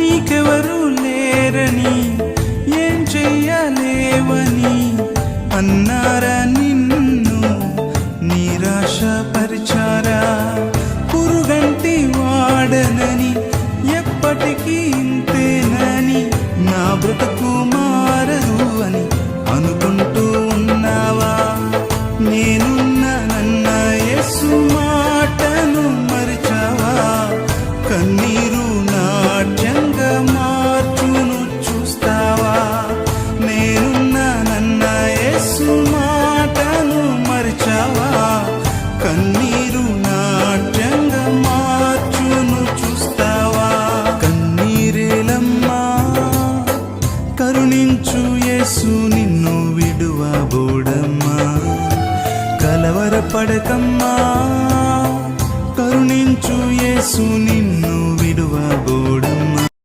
నీకెవరు లేరని ఏం చెయ్యలేవని అన్నారా నిన్ను నిరాశపరిచారా? పురుగంటి వాడనని ఎప్పటికీ ఇంతేనని నా బ్రతుకు మారదు అని అనుకుంటూ ఉన్నావా? నేనున్నానన్న యేసు మాటను మరిచావా? కన్నీరు నాట్యంగా మార్చును చూస్తావా? నేనున్నానన్న యేసు మాటను మరిచావా? కన్నీరు నాట్యంగా మార్చును చూస్తావా? కన్నీరేలమ్మా, కరుణించు యేసు నిన్ను విడువబోడమ్మా. కలవరపడకమ్మా, కరుణించు యేసు నిన్ను విడువ